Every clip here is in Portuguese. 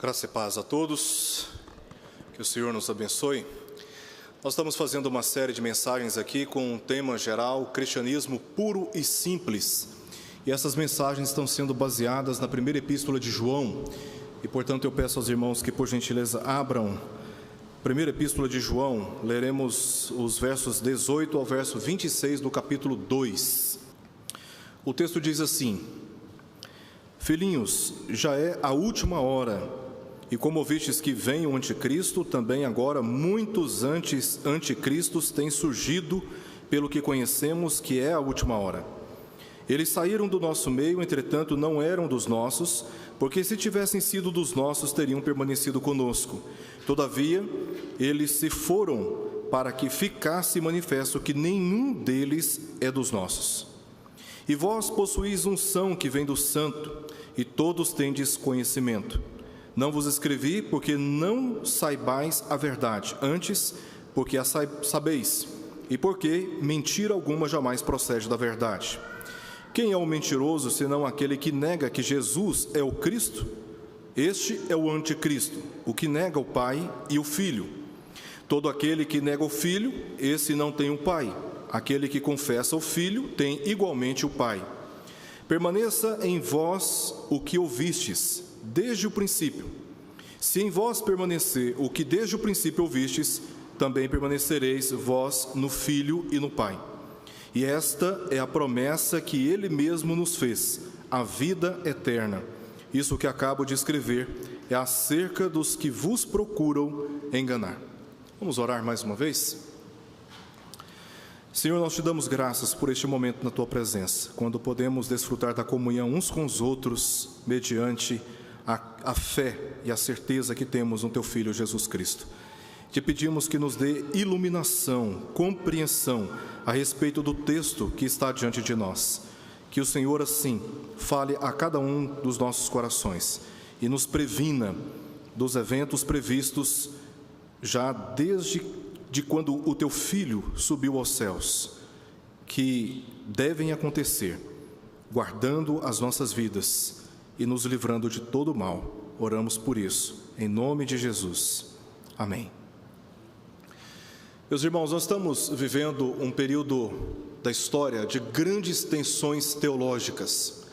Graça e paz a todos, que o Senhor nos abençoe. Nós estamos fazendo uma série de mensagens aqui com um tema geral, cristianismo puro e simples. E essas mensagens estão sendo baseadas na primeira epístola de João. E, portanto, eu peço aos irmãos que, por gentileza, abram primeira epístola de João. Leremos os versos 18 ao verso 26 do capítulo 2. O texto diz assim: Filhinhos, já é a última hora. E como ouvistes que vem o anticristo, também agora muitos anticristos têm surgido, pelo que conhecemos que é a última hora. Eles saíram do nosso meio, entretanto não eram dos nossos, porque se tivessem sido dos nossos, teriam permanecido conosco. Todavia, eles se foram para que ficasse manifesto que nenhum deles é dos nossos. E vós possuís unção que vem do Santo, e todos tendes conhecimento. Não vos escrevi porque não saibais a verdade, antes porque a sabeis, e porque mentira alguma jamais procede da verdade. Quem é o mentiroso, senão aquele que nega que Jesus é o Cristo? Este é o anticristo, o que nega o Pai e o Filho. Todo aquele que nega o Filho, esse não tem o Pai. Aquele que confessa o Filho, tem igualmente o Pai. Permaneça em vós o que ouvistes desde o princípio. Se em vós permanecer o que desde o princípio ouvistes, também permanecereis vós no Filho e no Pai. E esta é a promessa que Ele mesmo nos fez, a vida eterna. Isso que acabo de escrever é acerca dos que vos procuram enganar. Vamos orar mais uma vez? Senhor, nós te damos graças por este momento na Tua presença, quando podemos desfrutar da comunhão uns com os outros, mediante a fé e a certeza que temos no Teu Filho Jesus Cristo. Te pedimos que nos dê iluminação, compreensão a respeito do texto que está diante de nós. Que o Senhor, assim, fale a cada um dos nossos corações e nos previna dos eventos previstos já desde quando o Teu Filho subiu aos céus, que devem acontecer, guardando as nossas vidas e nos livrando de todo o mal. Oramos por isso, em nome de Jesus. Amém. Meus irmãos, nós estamos vivendo um período da história de grandes tensões teológicas.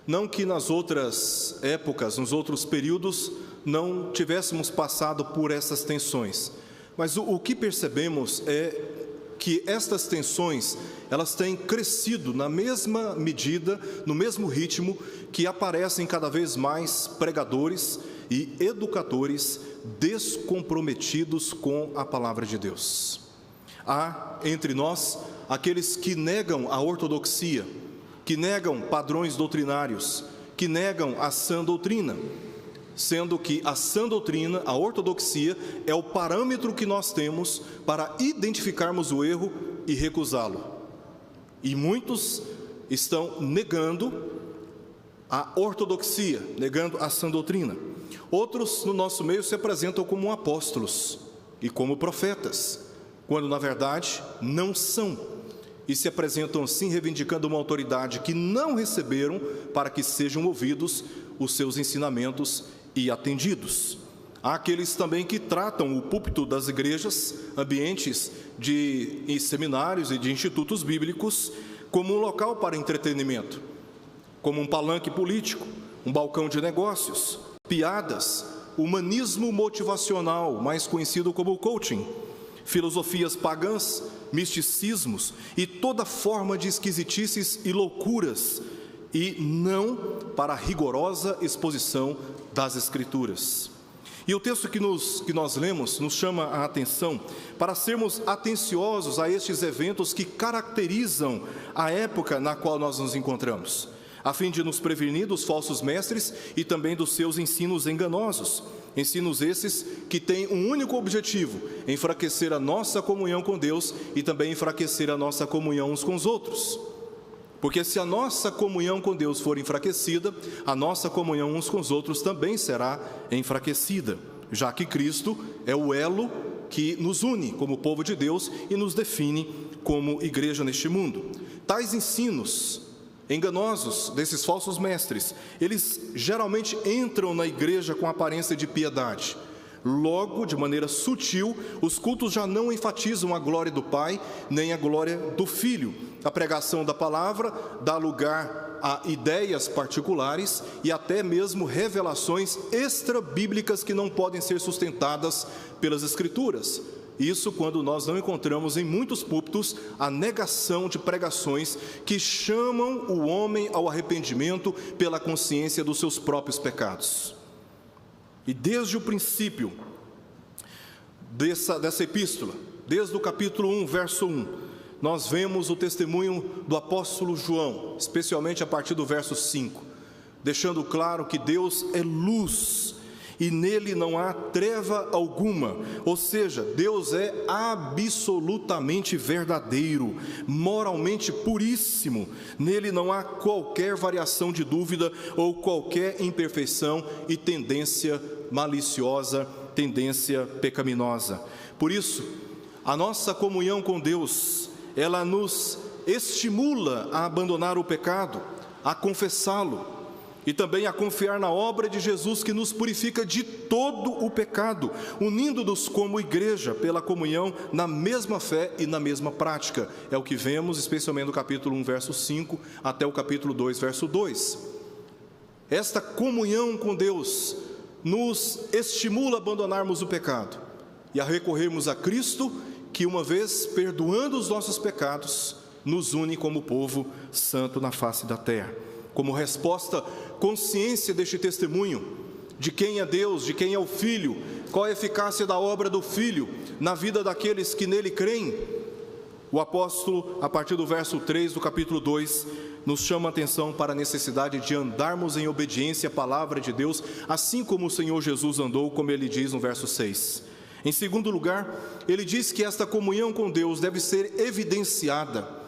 Não que nas outras épocas, nos outros períodos, não tivéssemos passado por essas tensões. Mas o que percebemos é que estas tensões, elas têm crescido na mesma medida, no mesmo ritmo, que aparecem cada vez mais pregadores e educadores descomprometidos com a palavra de Deus. Há entre nós aqueles que negam a ortodoxia, que negam padrões doutrinários, que negam a sã doutrina, sendo que a sã doutrina, a ortodoxia, é o parâmetro que nós temos para identificarmos o erro e recusá-lo. E muitos estão negando a ortodoxia, negando a sã doutrina. Outros no nosso meio se apresentam como apóstolos e como profetas, quando na verdade não são, e se apresentam assim reivindicando uma autoridade que não receberam para que sejam ouvidos os seus ensinamentos e atendidos. Há aqueles também que tratam o púlpito das igrejas, ambientes de seminários e de institutos bíblicos, como um local para entretenimento, como um palanque político, um balcão de negócios, piadas, humanismo motivacional, mais conhecido como coaching, filosofias pagãs, misticismos e toda forma de esquisitices e loucuras, e não para a rigorosa exposição das Escrituras. E o texto que nós lemos nos chama a atenção para sermos atenciosos a estes eventos que caracterizam a época na qual nós nos encontramos, a fim de nos prevenir dos falsos mestres e também dos seus ensinos enganosos. Ensinos esses que têm um único objetivo: enfraquecer a nossa comunhão com Deus e também enfraquecer a nossa comunhão uns com os outros. Porque se a nossa comunhão com Deus for enfraquecida, a nossa comunhão uns com os outros também será enfraquecida, já que Cristo é o elo que nos une como povo de Deus e nos define como igreja neste mundo. Tais ensinos enganosos desses falsos mestres, eles geralmente entram na igreja com aparência de piedade. Logo, de maneira sutil, os cultos já não enfatizam a glória do Pai, nem a glória do Filho. A pregação da palavra dá lugar a ideias particulares e até mesmo revelações extra-bíblicas que não podem ser sustentadas pelas Escrituras. Isso quando nós não encontramos em muitos púlpitos a negação de pregações que chamam o homem ao arrependimento pela consciência dos seus próprios pecados. E desde o princípio dessa epístola, desde o capítulo 1, verso 1, nós vemos o testemunho do apóstolo João, especialmente a partir do verso 5, deixando claro que Deus é luz e nele não há treva alguma, ou seja, Deus é absolutamente verdadeiro, moralmente puríssimo, nele não há qualquer variação de dúvida ou qualquer imperfeição e tendência maliciosa, tendência pecaminosa. Por isso, a nossa comunhão com Deus, ela nos estimula a abandonar o pecado, a confessá-lo, e também a confiar na obra de Jesus que nos purifica de todo o pecado, unindo-nos como igreja pela comunhão na mesma fé e na mesma prática. É o que vemos especialmente no capítulo 1, verso 5, até o capítulo 2, verso 2. Esta comunhão com Deus nos estimula a abandonarmos o pecado e a recorrermos a Cristo, que uma vez perdoando os nossos pecados, nos une como povo santo na face da terra. Como resposta, consciência deste testemunho, de quem é Deus, de quem é o Filho, qual a eficácia da obra do Filho na vida daqueles que nele creem, o apóstolo, a partir do verso 3 do capítulo 2, nos chama a atenção para a necessidade de andarmos em obediência à palavra de Deus, assim como o Senhor Jesus andou, como ele diz no verso 6. Em segundo lugar, ele diz que esta comunhão com Deus deve ser evidenciada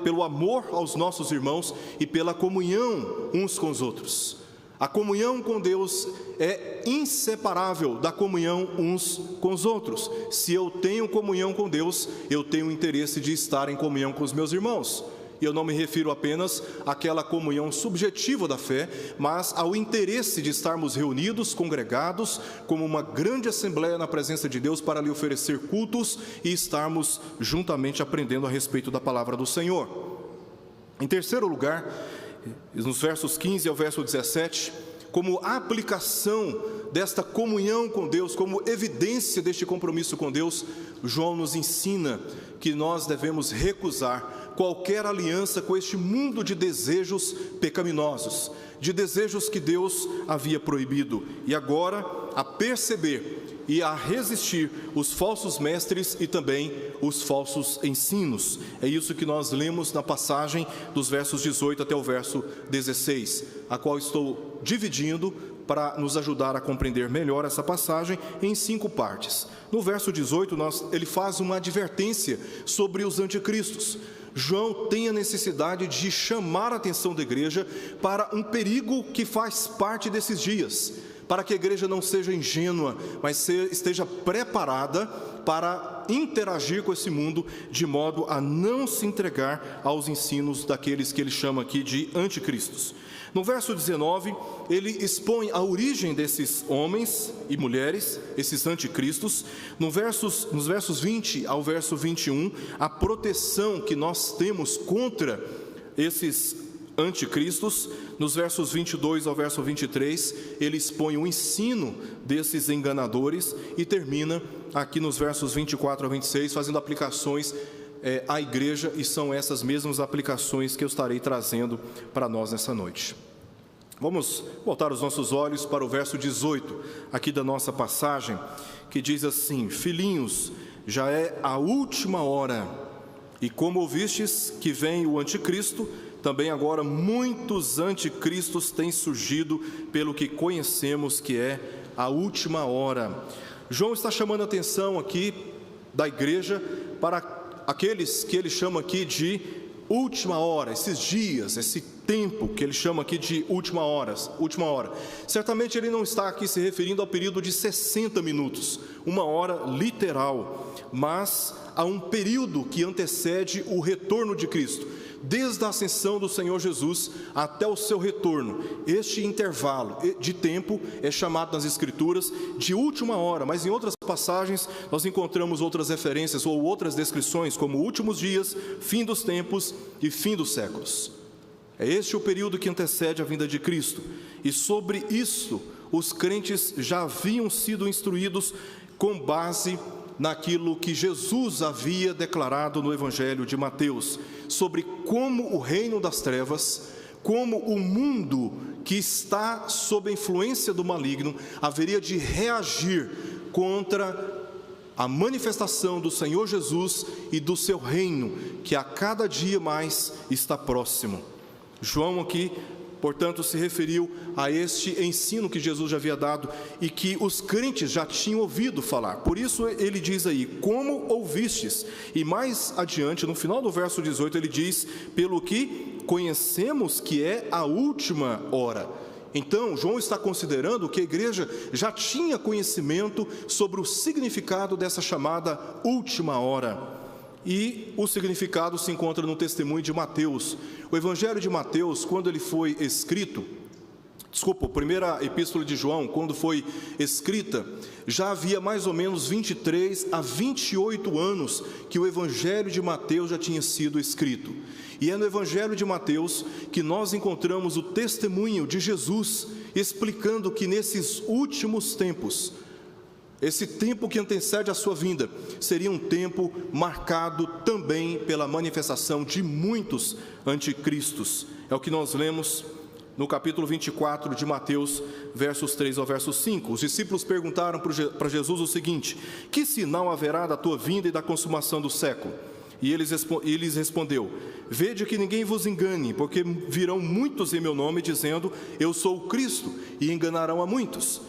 pelo amor aos nossos irmãos e pela comunhão uns com os outros. A comunhão com Deus é inseparável da comunhão uns com os outros. Se eu tenho comunhão com Deus, eu tenho interesse de estar em comunhão com os meus irmãos. E eu não me refiro apenas àquela comunhão subjetiva da fé, mas ao interesse de estarmos reunidos, congregados, como uma grande assembleia na presença de Deus para lhe oferecer cultos e estarmos juntamente aprendendo a respeito da palavra do Senhor. Em terceiro lugar, nos versos 15 ao verso 17, como aplicação desta comunhão com Deus, como evidência deste compromisso com Deus, João nos ensina que nós devemos recusar qualquer aliança com este mundo de desejos pecaminosos, de desejos que Deus havia proibido, e agora a perceber e a resistir os falsos mestres e também os falsos ensinos. É isso que nós lemos na passagem dos versos 18 até o verso 16, a qual estou dividindo para nos ajudar a compreender melhor essa passagem em 5 partes. No verso 18, ele faz uma advertência sobre os anticristos. João tem a necessidade de chamar a atenção da igreja para um perigo que faz parte desses dias, para que a igreja não seja ingênua, mas esteja preparada para interagir com esse mundo, de modo a não se entregar aos ensinos daqueles que ele chama aqui de anticristos. No verso 19, ele expõe a origem desses homens e mulheres, esses anticristos. Nos versos 20 ao verso 21, a proteção que nós temos contra esses anticristos. Nos versos 22 ao verso 23, ele expõe o ensino desses enganadores e termina aqui nos versos 24 a 26, fazendo aplicações à igreja, e são essas mesmas aplicações que eu estarei trazendo para nós nessa noite. Vamos voltar os nossos olhos para o verso 18, aqui da nossa passagem, que diz assim: Filhinhos, já é a última hora, e como ouvistes que vem o anticristo, também agora muitos anticristos têm surgido, pelo que conhecemos que é a última hora. João está chamando a atenção aqui da igreja para aqueles que ele chama aqui de última hora, esses dias, esse tempo que ele chama aqui de última hora. Certamente ele não está aqui se referindo ao período de 60 minutos, uma hora literal, mas a um período que antecede o retorno de Cristo. desde a ascensão do Senhor Jesus até o seu retorno. Este intervalo de tempo é chamado nas Escrituras de última hora, mas em outras passagens nós encontramos outras referências ou outras descrições, como últimos dias, fim dos tempos e fim dos séculos. É este o período que antecede a vinda de Cristo, e sobre isso os crentes já haviam sido instruídos com base naquilo que Jesus havia declarado no Evangelho de Mateus, sobre como o reino das trevas, como o mundo que está sob a influência do maligno, haveria de reagir contra a manifestação do Senhor Jesus e do seu reino, que a cada dia mais está próximo. João aqui, portanto, se referiu a este ensino que Jesus já havia dado e que os crentes já tinham ouvido falar. Por isso ele diz aí, como ouvistes? E mais adiante, no final do verso 18, ele diz, pelo que conhecemos que é a última hora. Então, João está considerando que a igreja já tinha conhecimento sobre o significado dessa chamada última hora. E o significado se encontra no testemunho de Mateus. O Evangelho de Mateus, quando ele foi escrito, a primeira epístola de João, quando foi escrita, já havia mais ou menos 23 a 28 anos que o Evangelho de Mateus já tinha sido escrito. E é no Evangelho de Mateus que nós encontramos o testemunho de Jesus, explicando que nesses últimos tempos, esse tempo que antecede a sua vinda, seria um tempo marcado também pela manifestação de muitos anticristos. É o que nós lemos no capítulo 24 de Mateus, versos 3 ao verso 5. Os discípulos perguntaram para Jesus o seguinte: que sinal haverá da tua vinda e da consumação do século? E ele lhes respondeu: vede que ninguém vos engane, porque virão muitos em meu nome, dizendo, eu sou o Cristo, e enganarão a muitos.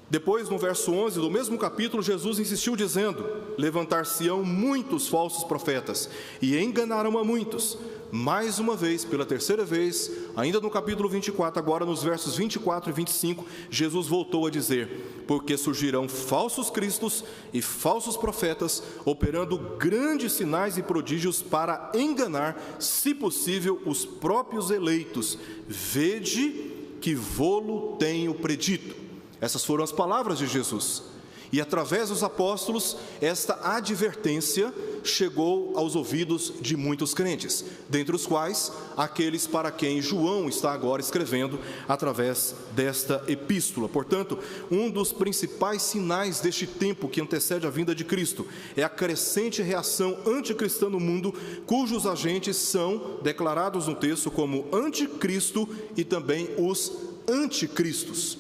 Depois, no verso 11 do mesmo capítulo, Jesus insistiu dizendo, levantar-se-ão muitos falsos profetas, e enganarão a muitos. Mais uma vez, pela terceira vez, ainda no capítulo 24, agora nos versos 24 e 25, Jesus voltou a dizer, porque surgirão falsos cristos e falsos profetas, operando grandes sinais e prodígios para enganar, se possível, os próprios eleitos. Vede que vô-lo tenho predito. Essas foram as palavras de Jesus. E através dos apóstolos, esta advertência chegou aos ouvidos de muitos crentes, dentre os quais aqueles para quem João está agora escrevendo através desta epístola. Portanto, um dos principais sinais deste tempo que antecede a vinda de Cristo é a crescente reação anticristã no mundo, cujos agentes são declarados no texto como anticristo e também os anticristos.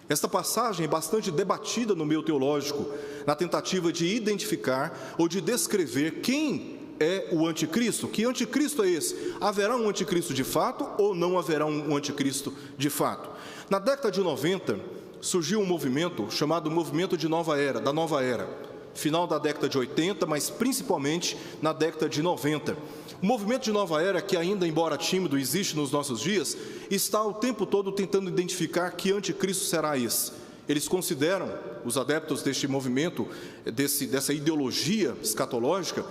Esta passagem é bastante debatida no meio teológico, na tentativa de identificar ou de descrever quem é o anticristo. Que anticristo é esse? Haverá um anticristo de fato ou não haverá um anticristo de fato? Na década de 90, surgiu um movimento chamado Movimento de Nova Era, da Nova Era. Final da década de 80, mas principalmente na década de 90. O movimento de Nova Era, que ainda, embora tímido, existe nos nossos dias, está o tempo todo tentando identificar que anticristo será esse. Eles consideram, os adeptos deste movimento, dessa ideologia escatológica,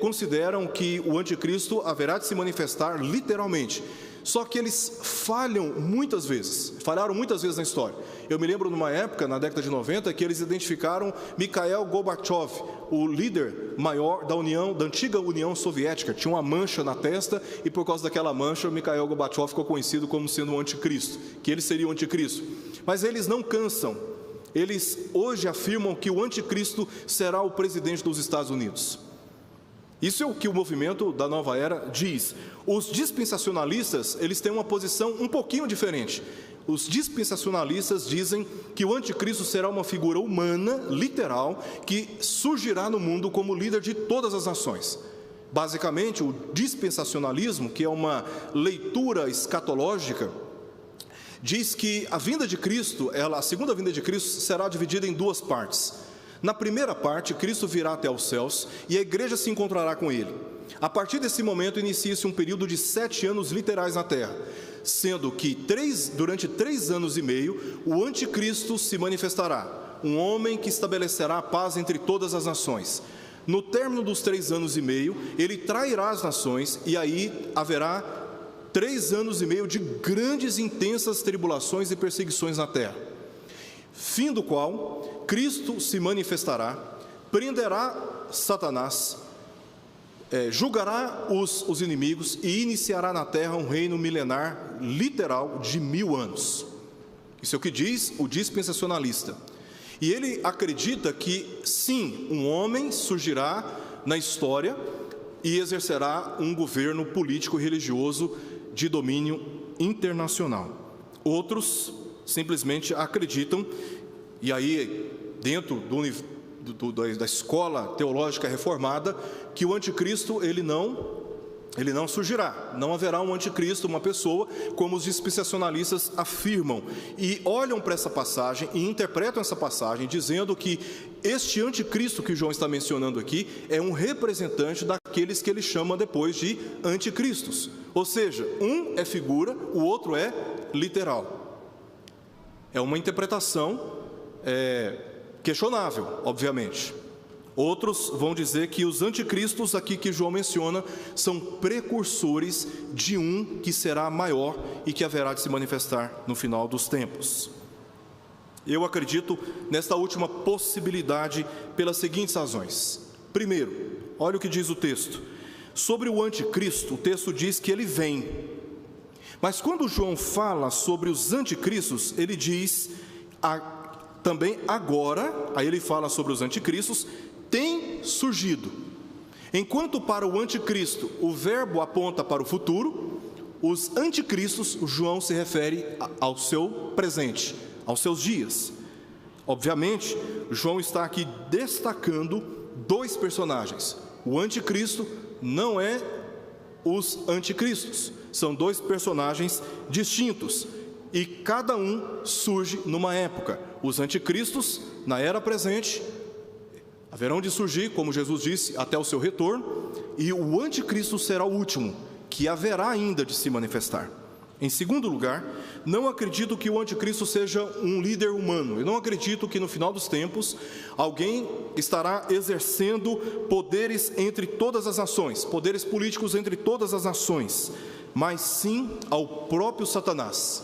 consideram que o anticristo haverá de se manifestar literalmente. Só que eles falharam muitas vezes na história. Eu me lembro numa época, na década de 90, que eles identificaram Mikhail Gorbachev, o líder maior da antiga União Soviética. Tinha uma mancha na testa e por causa daquela mancha, Mikhail Gorbachev ficou conhecido como sendo o anticristo, que ele seria o anticristo. Mas eles não cansam. Eles hoje afirmam que o anticristo será o presidente dos Estados Unidos. Isso é o que o movimento da Nova Era diz. Os dispensacionalistas, eles têm uma posição um pouquinho diferente. Os dispensacionalistas dizem que o anticristo será uma figura humana, literal, que surgirá no mundo como líder de todas as nações. Basicamente, o dispensacionalismo, que é uma leitura escatológica, diz que a vinda de Cristo, a segunda vinda de Cristo, será dividida em duas partes. Na primeira parte, Cristo virá até os céus e a igreja se encontrará com ele. A partir desse momento, inicia-se um período de 7 anos literais na terra, sendo que durante 3 anos e meio, o anticristo se manifestará, um homem que estabelecerá a paz entre todas as nações. No término dos 3 anos e meio, ele trairá as nações, e aí haverá 3 anos e meio de grandes e intensas tribulações e perseguições na terra, fim do qual Cristo se manifestará, prenderá Satanás, julgará os inimigos e iniciará na terra um reino milenar literal de 1000 anos. Isso é o que diz o dispensacionalista. E ele acredita que, sim, um homem surgirá na história e exercerá um governo político e religioso de domínio internacional. Outros simplesmente acreditam, e aí dentro da escola teológica reformada, que o anticristo ele não surgirá, não haverá um anticristo, uma pessoa, como os dispensacionalistas afirmam, e olham para essa passagem e interpretam essa passagem dizendo que este anticristo que João está mencionando aqui é um representante daqueles que ele chama depois de anticristos, ou seja, um é figura, o outro é literal. É uma interpretação questionável, obviamente. Outros vão dizer que os anticristos aqui que João menciona são precursores de um que será maior e que haverá de se manifestar no final dos tempos. Eu acredito nesta última possibilidade pelas seguintes razões. Primeiro, olha o que diz o texto. Sobre o anticristo, o texto diz que ele vem. Mas quando João fala sobre os anticristos, ele diz também agora, aí ele fala sobre os anticristos, tem surgido. Enquanto para o anticristo o verbo aponta para o futuro, os anticristos, João se refere ao seu presente, aos seus dias. Obviamente, João está aqui destacando 2 personagens. O anticristo não é os anticristos, são 2 personagens distintos, e cada um surge numa época. Os anticristos, na era presente, haverão de surgir, como Jesus disse, até o seu retorno, e o anticristo será o último, que haverá ainda de se manifestar. Em segundo lugar, não acredito que o anticristo seja um líder humano. Eu não acredito que no final dos tempos alguém estará exercendo poderes entre todas as nações, poderes políticos entre todas as nações, mas sim ao próprio Satanás.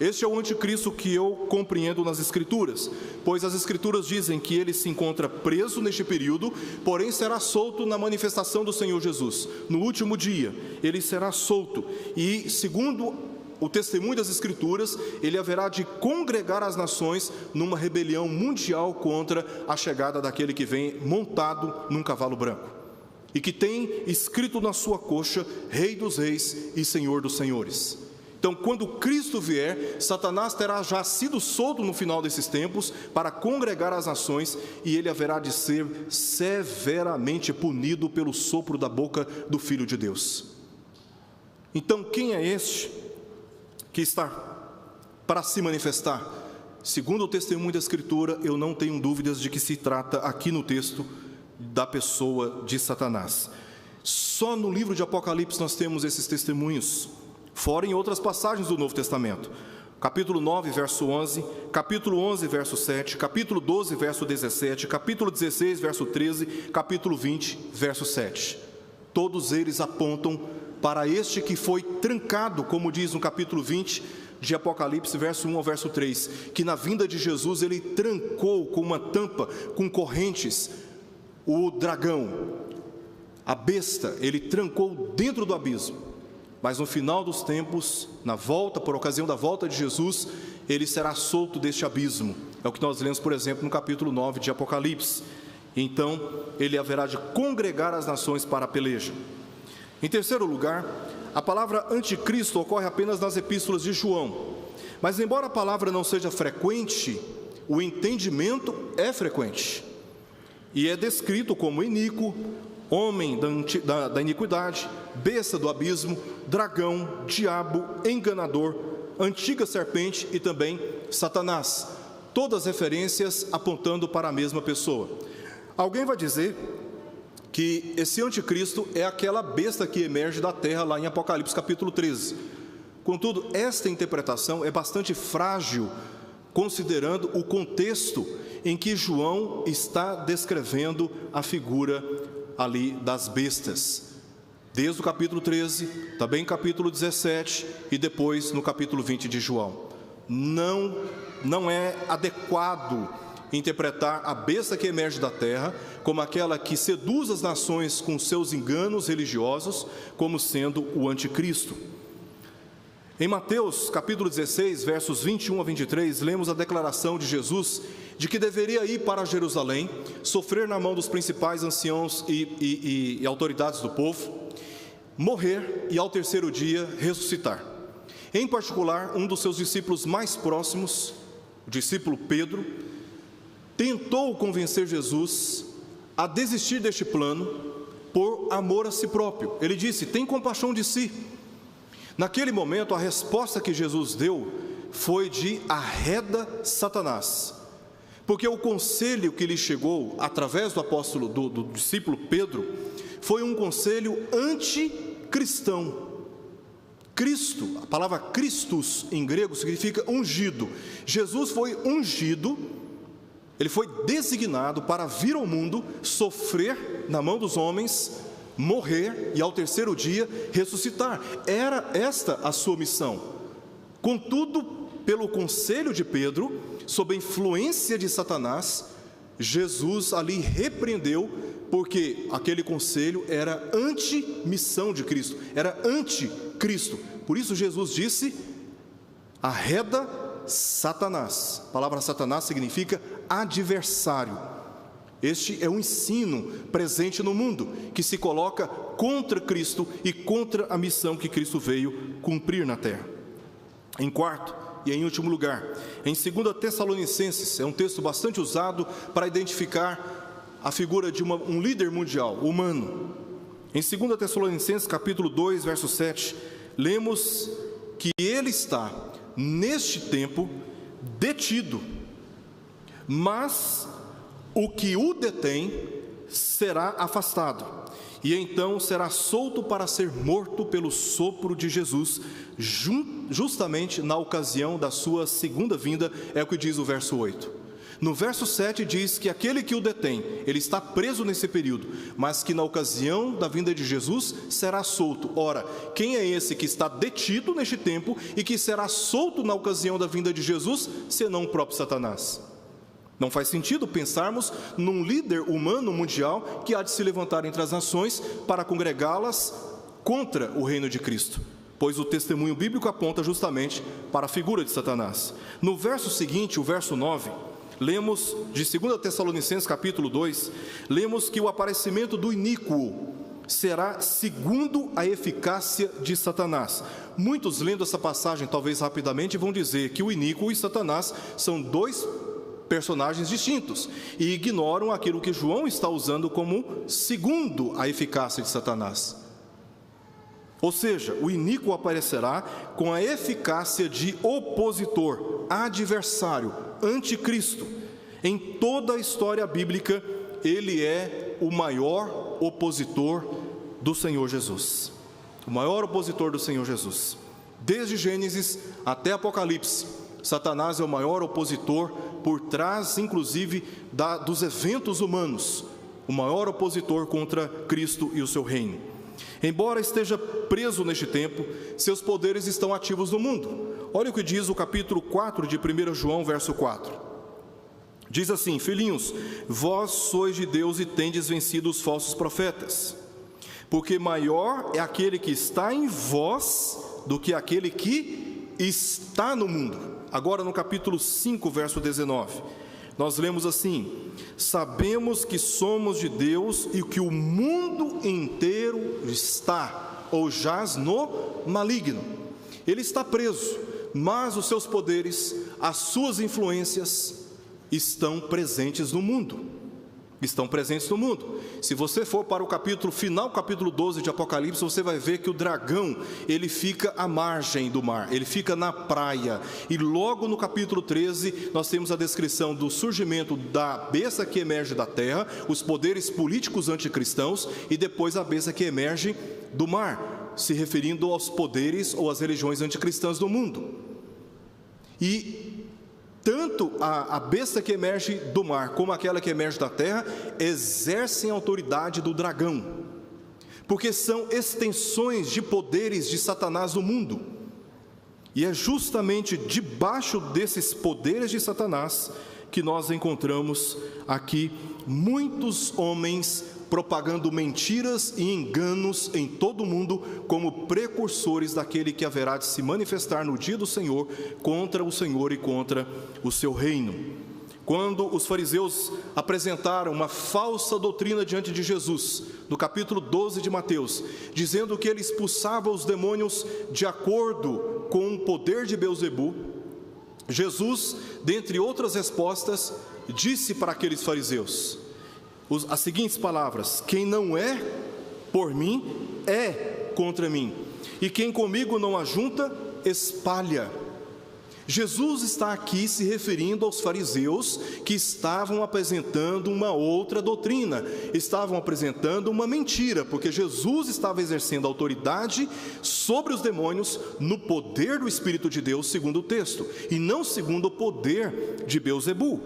Este é o anticristo que eu compreendo nas Escrituras, pois as Escrituras dizem que ele se encontra preso neste período, porém será solto na manifestação do Senhor Jesus. No último dia, ele será solto e, segundo o testemunho das Escrituras, ele haverá de congregar as nações numa rebelião mundial contra a chegada daquele que vem montado num cavalo branco e que tem escrito na sua coxa, Rei dos Reis e Senhor dos Senhores. Então, quando Cristo vier, Satanás terá já sido solto no final desses tempos para congregar as nações, e ele haverá de ser severamente punido pelo sopro da boca do Filho de Deus. Então, quem é este que está para se manifestar? Segundo o testemunho da Escritura, eu não tenho dúvidas de que se trata aqui no texto da pessoa de Satanás. Só no livro de Apocalipse nós temos esses testemunhos, fora em outras passagens do Novo Testamento. Capítulo 9, verso 11, capítulo 11, verso 7, capítulo 12, verso 17, capítulo 16, verso 13, capítulo 20, verso 7. Todos eles apontam para este que foi trancado, como diz no capítulo 20 de Apocalipse, verso 1 ao verso 3, que na vinda de Jesus ele trancou com uma tampa, com correntes, o dragão, a besta, ele trancou dentro do abismo. Mas no final dos tempos, na volta, por ocasião da volta de Jesus, ele será solto deste abismo. É o que nós lemos, por exemplo, no capítulo 9 de Apocalipse. Então, ele haverá de congregar as nações para a peleja. Em terceiro lugar, a palavra anticristo ocorre apenas nas epístolas de João. Mas, embora a palavra não seja frequente, o entendimento é frequente. E é descrito como iníquo, homem da iniquidade, besta do abismo, dragão, diabo, enganador, antiga serpente e também Satanás. Todas referências apontando para a mesma pessoa. Alguém vai dizer que esse anticristo é aquela besta que emerge da terra lá em Apocalipse capítulo 13. Contudo, esta interpretação é bastante frágil considerando o contexto em que João está descrevendo a figura ali das bestas. Desde o capítulo 13, também capítulo 17 e depois no capítulo 20 de João. Não é adequado interpretar a besta que emerge da terra como aquela que seduz as nações com seus enganos religiosos, como sendo o anticristo. Em Mateus capítulo 16, versos 21 a 23, lemos a declaração de Jesus de que deveria ir para Jerusalém, sofrer na mão dos principais anciãos e autoridades do povo, morrer e ao terceiro dia ressuscitar. Em particular, um dos seus discípulos mais próximos, o discípulo Pedro, tentou convencer Jesus a desistir deste plano por amor a si próprio. Ele disse: tem compaixão de si. Naquele momento, a resposta que Jesus deu foi de arreda Satanás, porque o conselho que lhe chegou através do apóstolo, do discípulo Pedro, foi um conselho anticristão. Cristo, a palavra Christus em grego significa ungido. Jesus foi ungido, ele foi designado para vir ao mundo, sofrer na mão dos homens, morrer e ao terceiro dia ressuscitar. Era esta a sua missão. Contudo, pelo conselho de Pedro, sob a influência de Satanás, Jesus ali repreendeu, porque aquele conselho era anti-missão de Cristo, era anti-Cristo. Por isso Jesus disse: arreda Satanás. A palavra Satanás significa adversário. Este é um ensino presente no mundo, que se coloca contra Cristo e contra a missão que Cristo veio cumprir na terra. Em quarto e em último lugar, em 2 Tessalonicenses, é um texto bastante usado para identificar a figura de um líder mundial, humano. Em 2 Tessalonicenses, capítulo 2, verso 7, lemos que ele está, neste tempo, detido, mas o que o detém será afastado, e então será solto para ser morto pelo sopro de Jesus, justamente na ocasião da sua segunda vinda, é o que diz o verso 8. No verso 7 diz que aquele que o detém, ele está preso nesse período, mas que na ocasião da vinda de Jesus será solto. Ora, quem é esse que está detido neste tempo e que será solto na ocasião da vinda de Jesus, senão o próprio Satanás? Não faz sentido pensarmos num líder humano mundial que há de se levantar entre as nações para congregá-las contra o reino de Cristo, pois o testemunho bíblico aponta justamente para a figura de Satanás. No verso seguinte, o verso 9, lemos de 2 Tessalonicenses capítulo 2, lemos que o aparecimento do iníquo será segundo a eficácia de Satanás. Muitos lendo essa passagem, talvez rapidamente, vão dizer que o iníquo e Satanás são dois personagens distintos e ignoram aquilo que João está usando como segundo a eficácia de Satanás. Ou seja, o iníquo aparecerá com a eficácia de opositor, adversário, anticristo. Em toda a história bíblica, ele é o maior opositor do Senhor Jesus. O maior opositor do Senhor Jesus. Desde Gênesis até Apocalipse, Satanás é o maior opositor por trás, inclusive, dos eventos humanos. O maior opositor contra Cristo e o seu reino. Embora esteja preso neste tempo, seus poderes estão ativos no mundo. Olha o que diz o capítulo 4 de 1 João, verso 4. Diz assim: filhinhos, vós sois de Deus e tendes vencido os falsos profetas, porque maior é aquele que está em vós do que aquele que está no mundo. Agora no capítulo 5, verso 19, nós lemos assim: sabemos que somos de Deus e que o mundo inteiro está ou jaz no maligno. Ele está preso, mas os seus poderes, as suas influências estão presentes no mundo. Estão presentes no mundo. Se você for para o capítulo final, capítulo 12 de Apocalipse, você vai ver que o dragão, ele fica à margem do mar, ele fica na praia. E logo no capítulo 13, nós temos a descrição do surgimento da besta que emerge da terra, os poderes políticos anticristãos, e depois a besta que emerge do mar, se referindo aos poderes ou às religiões anticristãs do mundo. E tanto a besta que emerge do mar como aquela que emerge da terra exercem a autoridade do dragão, porque são extensões de poderes de Satanás no mundo. E é justamente debaixo desses poderes de Satanás que nós encontramos aqui muitos homens propagando mentiras e enganos em todo o mundo como precursores daquele que haverá de se manifestar no dia do Senhor contra o Senhor e contra o seu reino. Quando os fariseus apresentaram uma falsa doutrina diante de Jesus, no capítulo 12 de Mateus, dizendo que ele expulsava os demônios de acordo com o poder de Beelzebu, Jesus, dentre outras respostas, disse para aqueles fariseus as seguintes palavras: quem não é por mim, é contra mim, e quem comigo não ajunta, espalha. Jesus está aqui se referindo aos fariseus que estavam apresentando uma outra doutrina, estavam apresentando uma mentira, porque Jesus estava exercendo autoridade sobre os demônios no poder do Espírito de Deus, segundo o texto, e não segundo o poder de Beelzebu.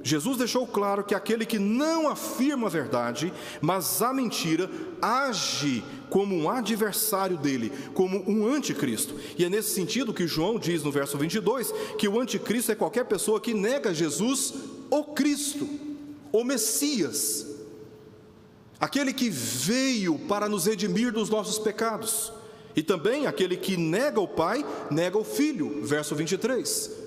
Jesus deixou claro que aquele que não afirma a verdade, mas a mentira, age como um adversário dele, como um anticristo. E é nesse sentido que João diz no verso 22, que o anticristo é qualquer pessoa que nega Jesus, o Cristo, o Messias, aquele que veio para nos redimir dos nossos pecados. E também aquele que nega o Pai, nega o Filho, verso 23.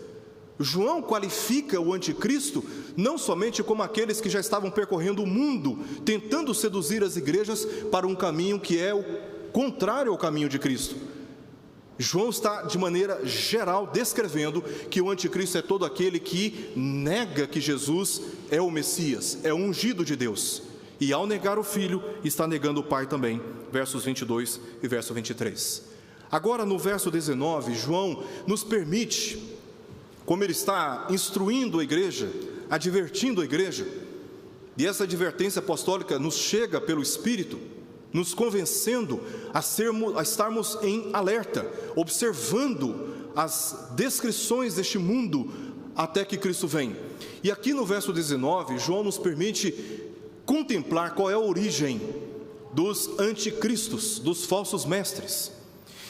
João qualifica o anticristo não somente como aqueles que já estavam percorrendo o mundo, tentando seduzir as igrejas para um caminho que é o contrário ao caminho de Cristo. João está, de maneira geral, descrevendo que o anticristo é todo aquele que nega que Jesus é o Messias, é o ungido de Deus. E ao negar o Filho, está negando o Pai também, versos 22 e verso 23. Agora, no verso 19, João nos permite, como ele está instruindo a igreja, advertindo a igreja, e essa advertência apostólica nos chega pelo Espírito, nos convencendo a estarmos em alerta, observando as descrições deste mundo até que Cristo vem. E aqui no verso 19, João nos permite contemplar qual é a origem dos anticristos, dos falsos mestres.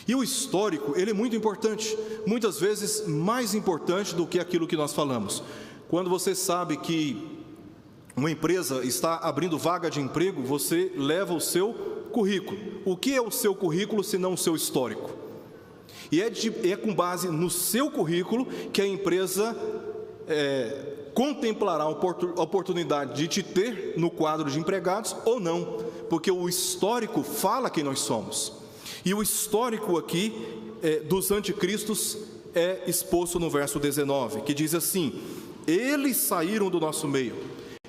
E o histórico, ele é muito importante, muitas vezes mais importante do que aquilo que nós falamos. Quando você sabe que uma empresa está abrindo vaga de emprego, você leva o seu currículo. O que é o seu currículo se não o seu histórico? E é com base no seu currículo que a empresa contemplará a oportunidade de te ter no quadro de empregados ou não, porque o histórico fala quem nós somos. E o histórico aqui dos anticristos é exposto no verso 19, que diz assim: eles saíram do nosso meio,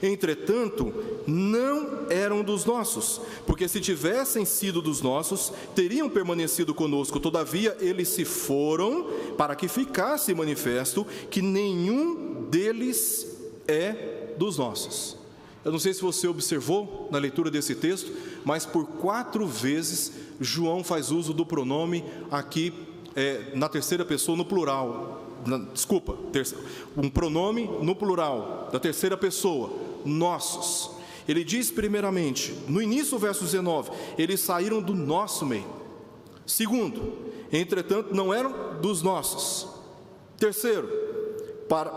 entretanto, não eram dos nossos, porque se tivessem sido dos nossos, teriam permanecido conosco. Todavia, eles se foram para que ficasse manifesto que nenhum deles é dos nossos. Eu não sei se você observou na leitura desse texto, mas por 4 vezes João faz uso do pronome aqui na terceira pessoa no plural. Um pronome no plural, da terceira pessoa, nossos. Ele diz primeiramente, no início do verso 19, eles saíram do nosso meio. Segundo, entretanto, não eram dos nossos. Terceiro,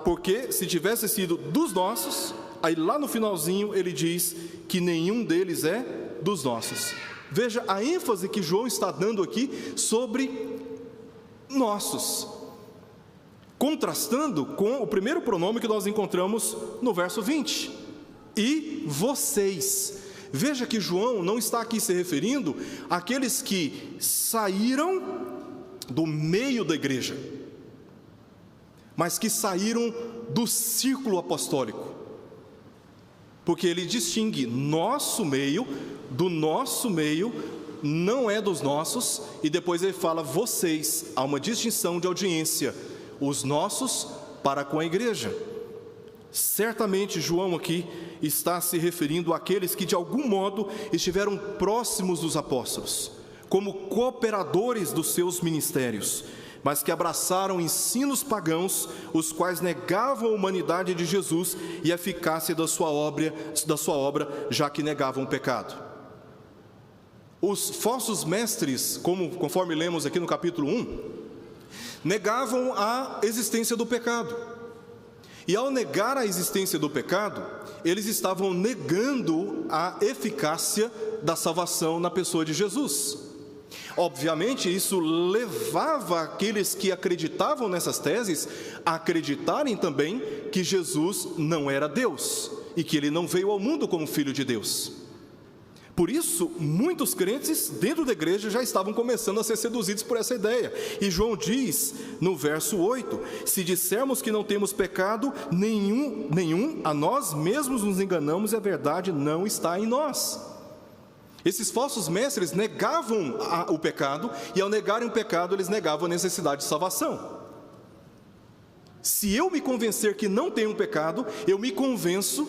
porque se tivesse sido dos nossos, aí lá no finalzinho ele diz que nenhum deles é dos nossos. Veja a ênfase que João está dando aqui sobre nossos, contrastando com o primeiro pronome que nós encontramos no verso 20, e vocês. Veja que João não está aqui se referindo àqueles que saíram do meio da igreja, mas que saíram do círculo apostólico, porque ele distingue nosso meio do nosso meio, não é dos nossos, e depois ele fala vocês. Há uma distinção de audiência, os nossos para com a igreja. Certamente João aqui está se referindo àqueles que de algum modo estiveram próximos dos apóstolos, como cooperadores dos seus ministérios, mas que abraçaram ensinos pagãos, os quais negavam a humanidade de Jesus e a eficácia da sua obra, já que negavam o pecado. Os falsos mestres, conforme lemos aqui no capítulo 1, negavam a existência do pecado. E ao negar a existência do pecado, eles estavam negando a eficácia da salvação na pessoa de Jesus. Obviamente, isso levava aqueles que acreditavam nessas teses a acreditarem também que Jesus não era Deus e que ele não veio ao mundo como Filho de Deus. Por isso, muitos crentes dentro da igreja já estavam começando a ser seduzidos por essa ideia. E João diz no verso 8: se dissermos que não temos pecado nenhum, a nós mesmos nos enganamos e a verdade não está em nós. Esses falsos mestres negavam o pecado, e ao negarem o pecado, eles negavam a necessidade de salvação. Se eu me convencer que não tenho pecado, eu me convenço,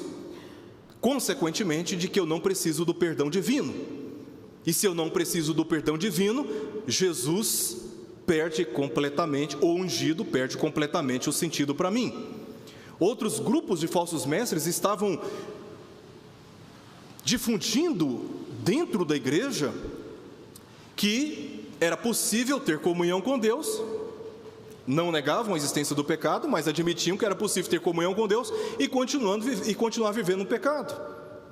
consequentemente, de que eu não preciso do perdão divino. E se eu não preciso do perdão divino, Jesus perde completamente, ou ungido perde completamente o sentido para mim. Outros grupos de falsos mestres estavam difundindo dentro da igreja que era possível ter comunhão com Deus. Não negavam a existência do pecado, mas admitiam que era possível ter comunhão com Deus e continuar vivendo no pecado.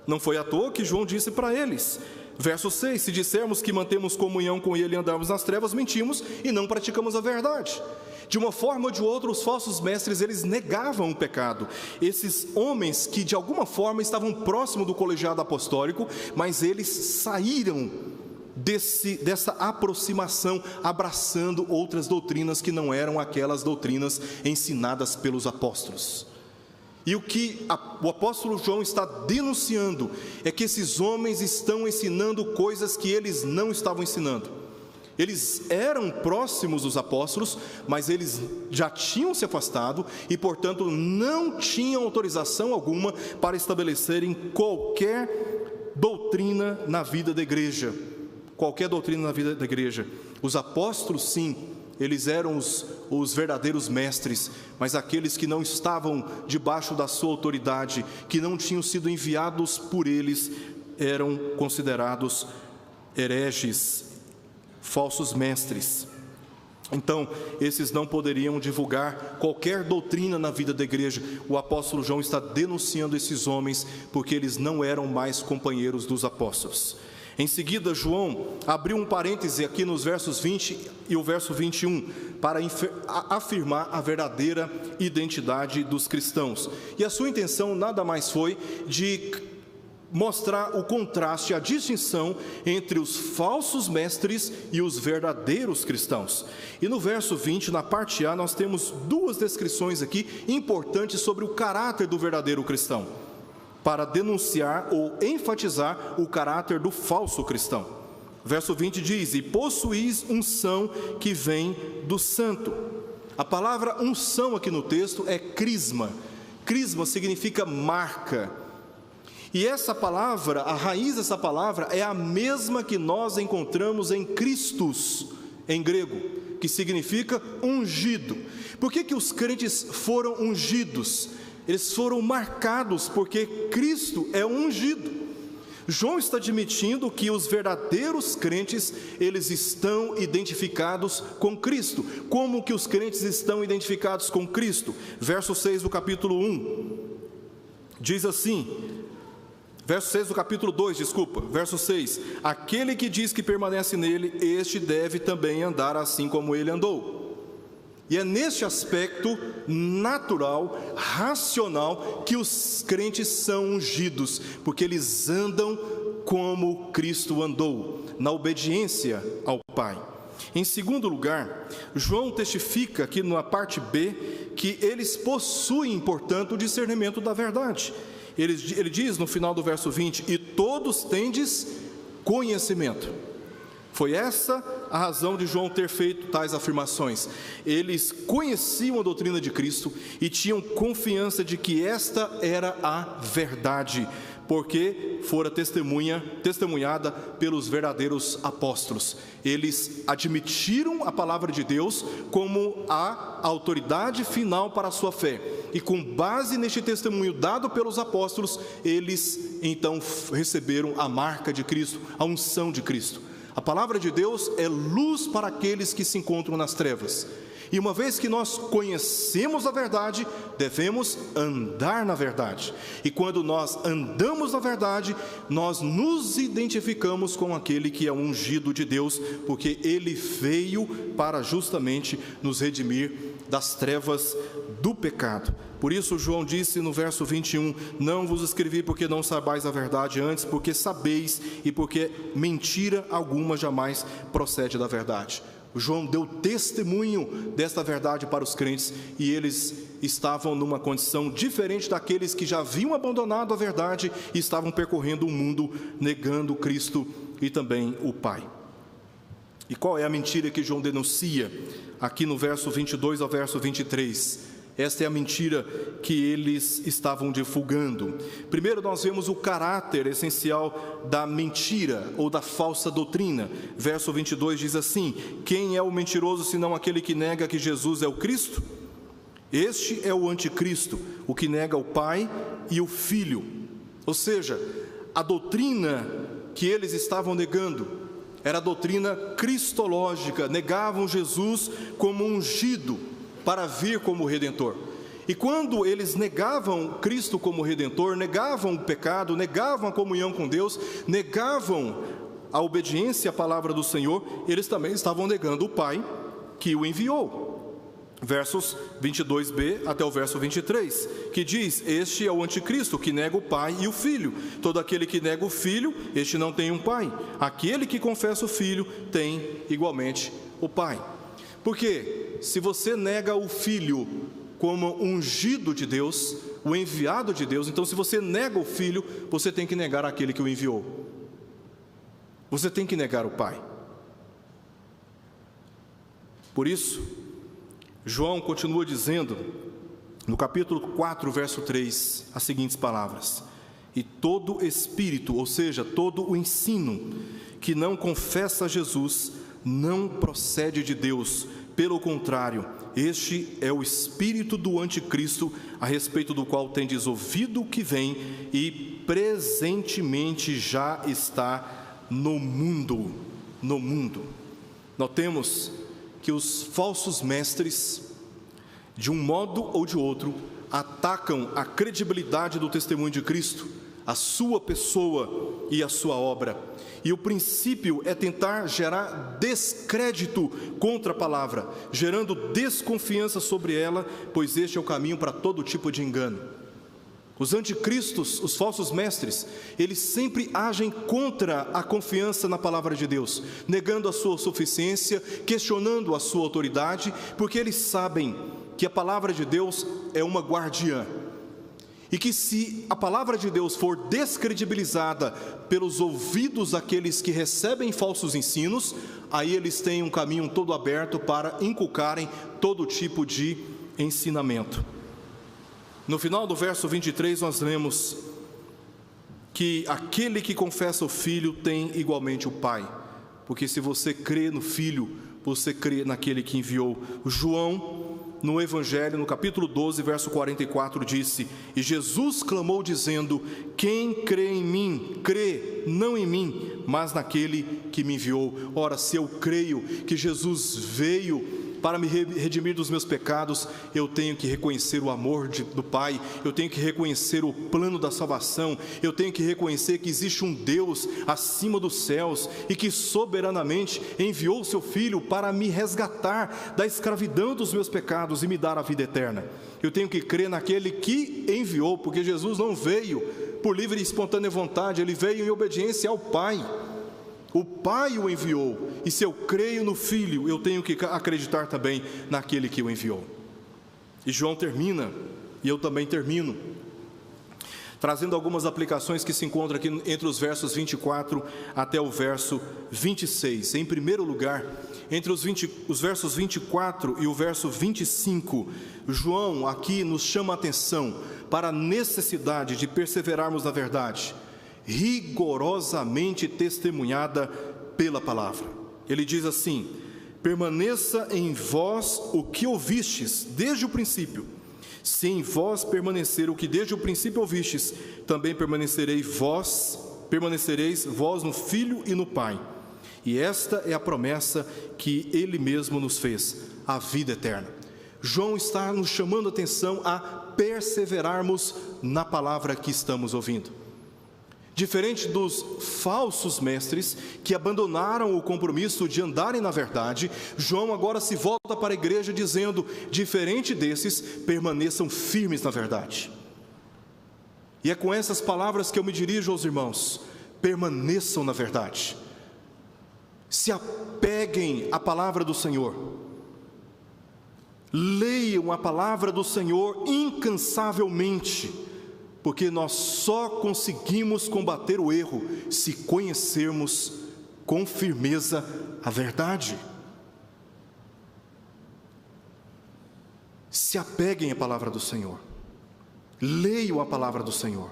Não foi à toa que João disse para eles, verso 6: se dissermos que mantemos comunhão com Ele e andarmos nas trevas, mentimos e não praticamos a verdade. De uma forma ou de outra, os falsos mestres, eles negavam o pecado. Esses homens que de alguma forma estavam próximos do colegiado apostólico, mas eles saíram dessa aproximação, abraçando outras doutrinas que não eram aquelas doutrinas ensinadas pelos apóstolos. E o que o apóstolo João está denunciando é que esses homens estão ensinando coisas que eles não estavam ensinando. Eles eram próximos dos apóstolos, mas eles já tinham se afastado e, portanto, não tinham autorização alguma para estabelecerem qualquer doutrina na vida da igreja. Qualquer doutrina na vida da igreja. Os apóstolos, sim, eles eram os verdadeiros mestres, mas aqueles que não estavam debaixo da sua autoridade, que não tinham sido enviados por eles, eram considerados hereges, falsos mestres. Então, esses não poderiam divulgar qualquer doutrina na vida da igreja. O apóstolo João está denunciando esses homens, porque eles não eram mais companheiros dos apóstolos. Em seguida, João abriu um parêntese aqui nos versos 20 e o verso 21, para afirmar a verdadeira identidade dos cristãos. E a sua intenção nada mais foi de mostrar o contraste, a distinção entre os falsos mestres e os verdadeiros cristãos. E no verso 20, na parte A, nós temos duas descrições aqui importantes sobre o caráter do verdadeiro cristão, para denunciar ou enfatizar o caráter do falso cristão. Verso 20 diz: e possuís unção que vem do santo. A palavra unção aqui no texto é crisma. Crisma significa marca. E essa palavra, a raiz dessa palavra é a mesma que nós encontramos em Christus, em grego, que significa ungido. Por que os crentes foram ungidos? Eles foram marcados porque Cristo é ungido. João está admitindo que os verdadeiros crentes, eles estão identificados com Cristo. Como que os crentes estão identificados com Cristo? Verso 6 do capítulo 1, diz assim... Verso 6 do capítulo 2, verso 6: aquele que diz que permanece nele, este deve também andar assim como ele andou. E é neste aspecto natural, racional, que os crentes são ungidos, porque eles andam como Cristo andou, na obediência ao Pai. Em segundo lugar, João testifica aqui na parte B, que eles possuem, portanto, o discernimento da verdade. Ele diz no final do verso 20: e todos tendes conhecimento. Foi essa a razão de João ter feito tais afirmações? Eles conheciam a doutrina de Cristo e tinham confiança de que esta era a verdade, porque fora testemunhada pelos verdadeiros apóstolos. Eles admitiram a palavra de Deus como a autoridade final para a sua fé. E com base neste testemunho dado pelos apóstolos, eles então receberam a marca de Cristo, a unção de Cristo. A palavra de Deus é luz para aqueles que se encontram nas trevas. E uma vez que nós conhecemos a verdade, devemos andar na verdade. E quando nós andamos na verdade, nós nos identificamos com aquele que é o ungido de Deus, porque ele veio para justamente nos redimir das trevas do pecado. Por isso João disse no verso 21, não vos escrevi porque não saibais a verdade, antes porque sabeis e porque mentira alguma jamais procede da verdade. João deu testemunho desta verdade para os crentes e eles estavam numa condição diferente daqueles que já haviam abandonado a verdade e estavam percorrendo o mundo negando Cristo e também o Pai. E qual é a mentira que João denuncia aqui no verso 22 ao verso 23? Esta é a mentira que eles estavam divulgando. Primeiro nós vemos o caráter essencial da mentira ou da falsa doutrina. Verso 22 diz assim: quem é o mentiroso senão aquele que nega que Jesus é o Cristo? Este é o anticristo, o que nega o Pai e o Filho. Ou seja, a doutrina que eles estavam negando era a doutrina cristológica, negavam Jesus como ungido para vir como Redentor. E quando eles negavam Cristo como Redentor, negavam o pecado, negavam a comunhão com Deus, negavam a obediência à palavra do Senhor, eles também estavam negando o Pai que o enviou. Versos 22b até o verso 23, que diz: este é o anticristo, que nega o Pai e o Filho. Todo aquele que nega o Filho, este não tem um Pai. Aquele que confessa o Filho, tem igualmente o Pai. Porque se você nega o Filho como ungido de Deus, o enviado de Deus, então se você nega o Filho, você tem que negar aquele que o enviou. Você tem que negar o Pai. Por isso, João continua dizendo, no capítulo 4, verso 3, as seguintes palavras: e todo espírito, ou seja, todo o ensino que não confessa Jesus, não procede de Deus. Pelo contrário, este é o espírito do anticristo, a respeito do qual tendes ouvido que vem e presentemente já está no mundo. No mundo. Notemos que os falsos mestres, de um modo ou de outro, atacam a credibilidade do testemunho de Cristo, a sua pessoa e a sua obra. E o princípio é tentar gerar descrédito contra a palavra, gerando desconfiança sobre ela, pois este é o caminho para todo tipo de engano. Os anticristos, os falsos mestres, eles sempre agem contra a confiança na palavra de Deus, negando a sua suficiência, questionando a sua autoridade, porque eles sabem que a palavra de Deus é uma guardiã. E que se a palavra de Deus for descredibilizada pelos ouvidos daqueles que recebem falsos ensinos, aí eles têm um caminho todo aberto para inculcarem todo tipo de ensinamento. No final do verso 23 nós lemos que aquele que confessa o Filho tem igualmente o Pai, porque se você crê no Filho, você crê naquele que enviou. João, no Evangelho, no capítulo 12, verso 44, disse: e Jesus clamou dizendo: quem crê em mim, crê não em mim, mas naquele que me enviou. Ora, se eu creio que Jesus veio para me redimir dos meus pecados, eu tenho que reconhecer o amor do Pai, eu tenho que reconhecer o plano da salvação, eu tenho que reconhecer que existe um Deus acima dos céus e que soberanamente enviou o seu Filho para me resgatar da escravidão dos meus pecados e me dar a vida eterna. Eu tenho que crer naquele que enviou, porque Jesus não veio por livre e espontânea vontade, ele veio em obediência ao Pai. O Pai o enviou, e se eu creio no Filho, eu tenho que acreditar também naquele que o enviou. E João termina, e eu também termino, trazendo algumas aplicações que se encontram aqui entre os versos 24 até o verso 26. Em primeiro lugar, entre os versos 24 e o verso 25, João aqui nos chama a atenção para a necessidade de perseverarmos na verdade, rigorosamente testemunhada pela palavra. Ele diz assim: permaneça em vós o que ouvistes desde o princípio. Se em vós permanecer o que desde o princípio ouvistes, também permanecereis vós no Filho e no Pai. E esta é a promessa que Ele mesmo nos fez, a vida eterna. João está nos chamando a atenção a perseverarmos na palavra que estamos ouvindo. Diferente dos falsos mestres que abandonaram o compromisso de andarem na verdade, João agora se volta para a igreja dizendo: diferente desses, permaneçam firmes na verdade. E é com essas palavras que eu me dirijo aos irmãos: permaneçam na verdade, se apeguem à palavra do Senhor, leiam a palavra do Senhor incansavelmente, porque nós só conseguimos combater o erro se conhecermos com firmeza a verdade. Se apeguem à palavra do Senhor, leiam a palavra do Senhor,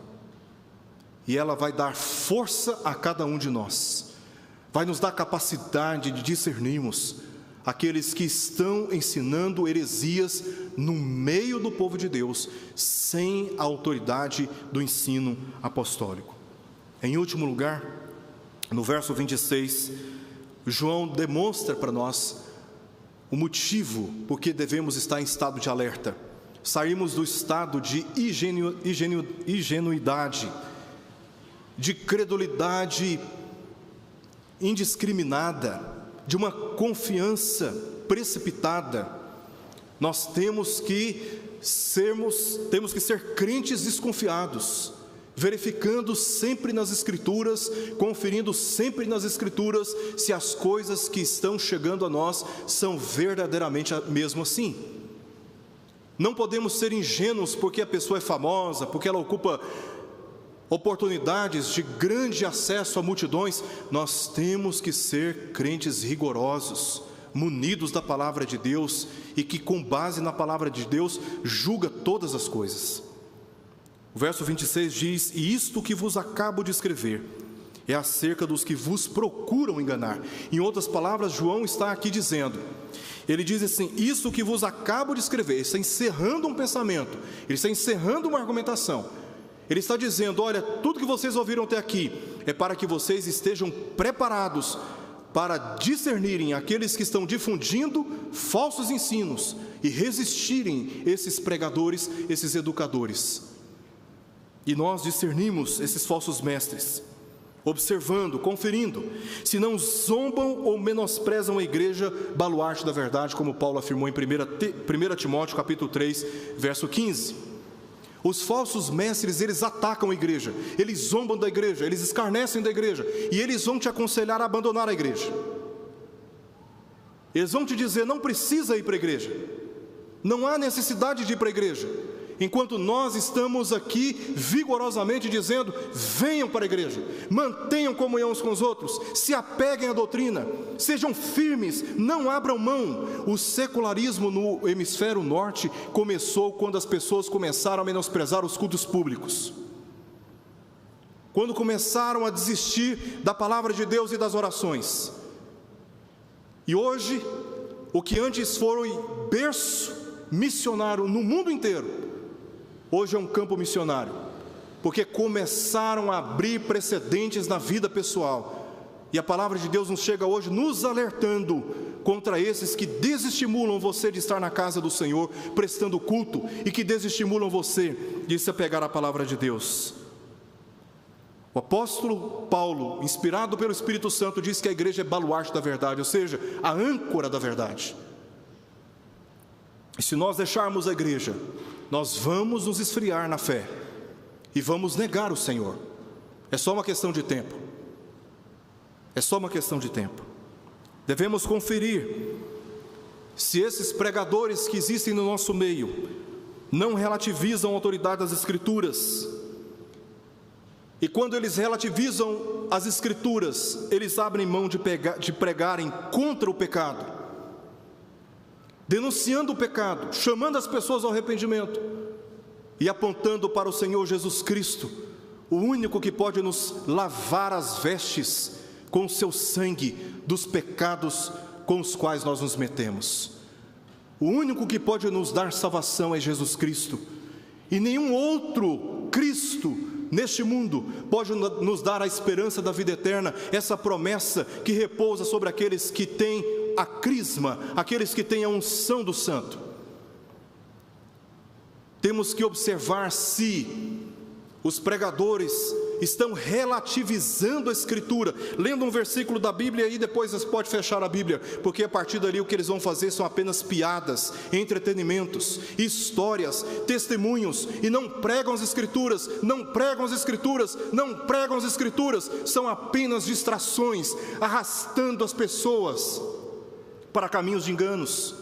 e ela vai dar força a cada um de nós, vai nos dar capacidade de discernirmos aqueles que estão ensinando heresias no meio do povo de Deus, sem a autoridade do ensino apostólico. Em último lugar, no verso 26, João demonstra para nós o motivo por que devemos estar em estado de alerta. Saímos do estado de ingenuidade, de credulidade indiscriminada, de uma confiança precipitada. Nós temos que ser crentes desconfiados, verificando sempre nas Escrituras, conferindo sempre nas Escrituras se as coisas que estão chegando a nós são verdadeiramente mesmo assim. Não podemos ser ingênuos porque a pessoa é famosa, porque ela ocupa oportunidades de grande acesso a multidões. Nós temos que ser crentes rigorosos, munidos da palavra de Deus, e que com base na palavra de Deus julga todas as coisas. O verso 26 diz: e isto que vos acabo de escrever é acerca dos que vos procuram enganar. Em outras palavras, João está aqui dizendo, ele diz assim: isso que vos acabo de escrever, ele está encerrando um pensamento, ele está encerrando uma argumentação. Ele está dizendo: olha, tudo que vocês ouviram até aqui é para que vocês estejam preparados para discernirem aqueles que estão difundindo falsos ensinos e resistirem esses pregadores, esses educadores. E nós discernimos esses falsos mestres, observando, conferindo, se não zombam ou menosprezam a igreja, baluarte da verdade, como Paulo afirmou em 1 Timóteo capítulo 3, verso 15. Os falsos mestres, eles atacam a igreja, eles zombam da igreja, eles escarnecem da igreja, e eles vão te aconselhar a abandonar a igreja. Eles vão te dizer: não precisa ir para a igreja, não há necessidade de ir para a igreja, enquanto nós estamos aqui vigorosamente dizendo: venham para a igreja, mantenham comunhão uns com os outros, se apeguem à doutrina, sejam firmes, não abram mão. O secularismo no hemisfério norte começou quando as pessoas começaram a menosprezar os cultos públicos, quando começaram a desistir da palavra de Deus e das orações. E hoje, o que antes foi berço missionário no mundo inteiro, hoje é um campo missionário, porque começaram a abrir precedentes na vida pessoal, e a palavra de Deus nos chega hoje nos alertando contra esses que desestimulam você de estar na casa do Senhor, prestando culto, e que desestimulam você de se apegar à palavra de Deus. O apóstolo Paulo, inspirado pelo Espírito Santo, diz que a igreja é baluarte da verdade, ou seja, a âncora da verdade. E se nós deixarmos a igreja, nós vamos nos esfriar na fé e vamos negar o Senhor. É só uma questão de tempo. É só uma questão de tempo. Devemos conferir se esses pregadores que existem no nosso meio não relativizam a autoridade das Escrituras, E quando eles relativizam as Escrituras, eles abrem mão de pregarem contra o pecado, denunciando o pecado, chamando as pessoas ao arrependimento e apontando para o Senhor Jesus Cristo, o único que pode nos lavar as vestes com o seu sangue dos pecados com os quais nós nos metemos. O único que pode nos dar salvação é Jesus Cristo, e nenhum outro Cristo neste mundo pode nos dar a esperança da vida eterna, essa promessa que repousa sobre aqueles que têm a crisma, aqueles que têm a unção do Santo. Temos que observar se os pregadores estão relativizando a Escritura, lendo um versículo da Bíblia e depois você pode fechar a Bíblia, porque a partir dali o que eles vão fazer são apenas piadas, entretenimentos, histórias, testemunhos, e não pregam as Escrituras, não pregam as Escrituras, não pregam as Escrituras, são apenas distrações, arrastando as pessoas para caminhos de enganos.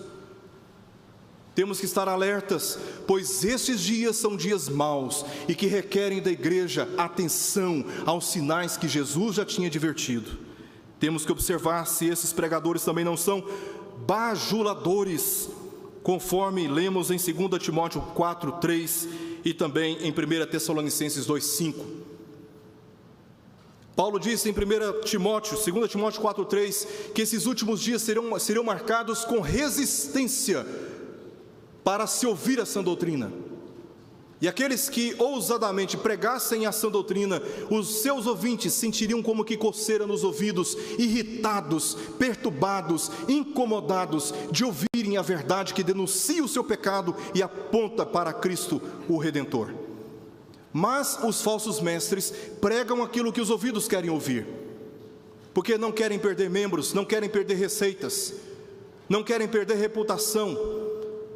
Temos que estar alertas, pois estes dias são dias maus e que requerem da igreja atenção aos sinais que Jesus já tinha advertido. Temos que observar se esses pregadores também não são bajuladores, conforme lemos em 2 Timóteo 4:3 e também em 1 Tessalonicenses 2:5. Paulo disse em 2 Timóteo 4:3, que esses últimos dias serão marcados com resistência para se ouvir a sã doutrina. E aqueles que ousadamente pregassem a sã doutrina, os seus ouvintes sentiriam como que coceira nos ouvidos, irritados, perturbados, incomodados de ouvirem a verdade que denuncia o seu pecado e aponta para Cristo, o Redentor. Mas os falsos mestres pregam aquilo que os ouvidos querem ouvir, porque não querem perder membros, não querem perder receitas, não querem perder reputação,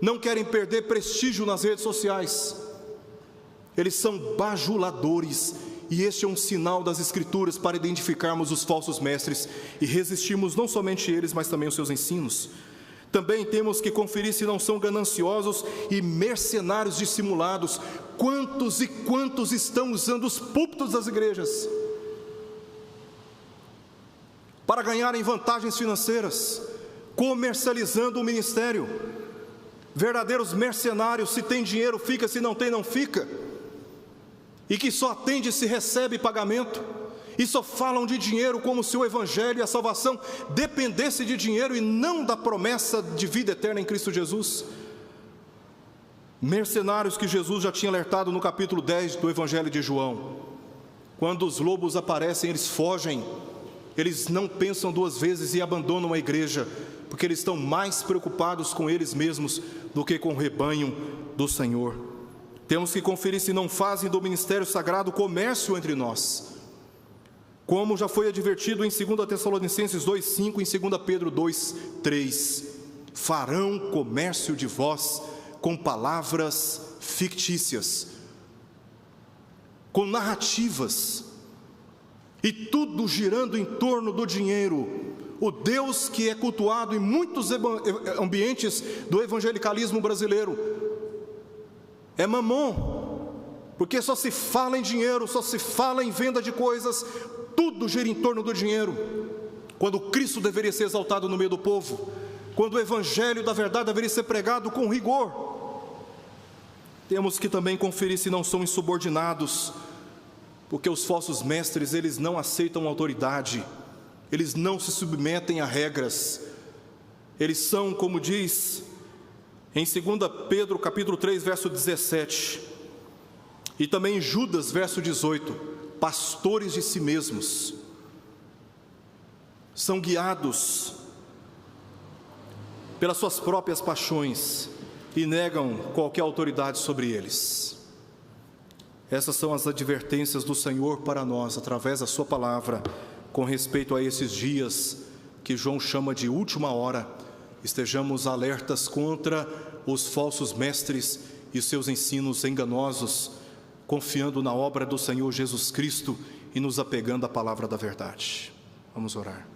não querem perder prestígio nas redes sociais. Eles são bajuladores, e este é um sinal das Escrituras para identificarmos os falsos mestres e resistirmos não somente eles, mas também os seus ensinos. Também temos que conferir se não são gananciosos e mercenários dissimulados. Quantos e quantos estão usando os púlpitos das igrejas para ganharem vantagens financeiras, comercializando o ministério? Verdadeiros mercenários, se tem dinheiro fica, se não tem não fica, e que só atende se recebe pagamento, e só falam de dinheiro como se o Evangelho e a salvação dependesse de dinheiro e não da promessa de vida eterna em Cristo Jesus. Mercenários que Jesus já tinha alertado no capítulo 10 do Evangelho de João. Quando os lobos aparecem, eles fogem, eles não pensam duas vezes e abandonam a igreja, porque eles estão mais preocupados com eles mesmos do que com o rebanho do Senhor. Temos que conferir se não fazem do ministério sagrado comércio entre nós, como já foi advertido em 2 Tessalonicenses 2:5 e em 2 Pedro 2:3. Farão comércio de vós com palavras fictícias, com narrativas, e tudo girando em torno do dinheiro. O Deus que é cultuado em muitos ambientes do evangelicalismo brasileiro é Mamon, porque só se fala em dinheiro, só se fala em venda de coisas, tudo gira em torno do dinheiro, quando Cristo deveria ser exaltado no meio do povo, quando o evangelho da verdade deveria ser pregado com rigor. Temos que também conferir se não são insubordinados, porque os falsos mestres, eles não aceitam autoridade, eles não se submetem a regras, eles são, como diz em 2 Pedro capítulo 3, verso 17, e também em Judas, verso 18, pastores de si mesmos, são guiados pelas suas próprias paixões e negam qualquer autoridade sobre eles. Essas são as advertências do Senhor para nós, através da sua palavra, com respeito a esses dias que João chama de última hora. Estejamos alertas contra os falsos mestres e seus ensinos enganosos, confiando na obra do Senhor Jesus Cristo e nos apegando à palavra da verdade. Vamos orar.